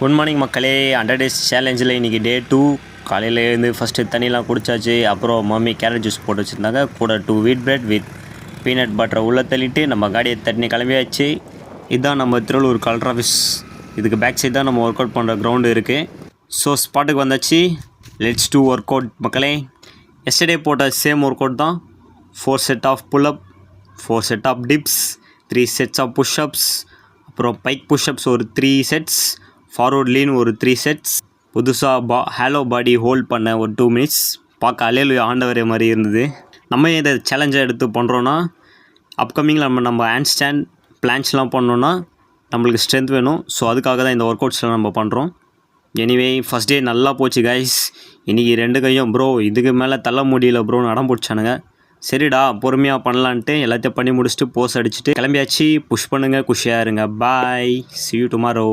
Good morning மக்களே. 100 days சேலஞ்சில் இன்றைக்கி டே 2. காலையிலேருந்து ஃபஸ்ட்டு தண்ணிலாம் குடித்தாச்சு. அப்புறம் மம்மி கேரட் ஜூஸ் போட்டு வச்சுருந்தாங்க. கூட 2 வீட் பிரெட் வித் பீனட் பட்டரை உள்ளே தள்ளிட்டு நம்ம காடியை தண்ணி கிளம்பியாச்சு. இதுதான் நம்ம திருவள்ளூர் கலெக்டர் ஆஃபீஸ். இதுக்கு பேக் சைடு தான் நம்ம ஒர்க் அவுட் பண்ணுற கிரவுண்டு இருக்குது. ஸோ ஸ்பாட்டுக்கு வந்தாச்சு. லெட்ஸ் டூ ஒர்க் அவுட் மக்களே. எஸ்டர்டே போட்ட சேம் ஒர்க் அவுட் தான். 4 set of pull up, 4 set of dips, 3 sets of push ups, அப்புறம் பைக் புஷ்அப்ஸ் ஒரு 3 செட்ஸ், ஃபார்வர்ட் லீன் ஒரு 3 செட்ஸ், புதுசாக ஹேலோ பாடி ஹோல்ட் பண்ண ஒரு 2 minutes. பார்க்க அல்லேலூயா ஆண்டவரே மாதிரி இருந்தது. நம்ம இதை சேலஞ்சாக எடுத்து பண்ணுறோன்னா அப்கமிங்கில் நம்ம ஹேண்ட் ஸ்டாண்ட் பிளான்ச்லாம் பண்ணோன்னா நம்மளுக்கு ஸ்ட்ரென்த் வேணும். ஸோ அதுக்காக தான் இந்த ஒர்க் அவுட்ஸ்லாம் நம்ம பண்ணுறோம். எனிவே ஃபஸ்ட் டே நல்லா போச்சு கைஸ். இன்றைக்கி 2 கையும் ப்ரோ இதுக்கு மேலே தள்ள முடியல ப்ரோன்னு அடம் பிடிச்சானுங்க. சரிடா பொறுமையாக பண்ணலான்ட்டு எல்லாத்தையும் பண்ணி முடிச்சுட்டு போஸ் அடிச்சுட்டு கிளம்பியாச்சு. புஷ் பண்ணுங்கள், குஷியாக இருங்க. பாய், see you tomorrow.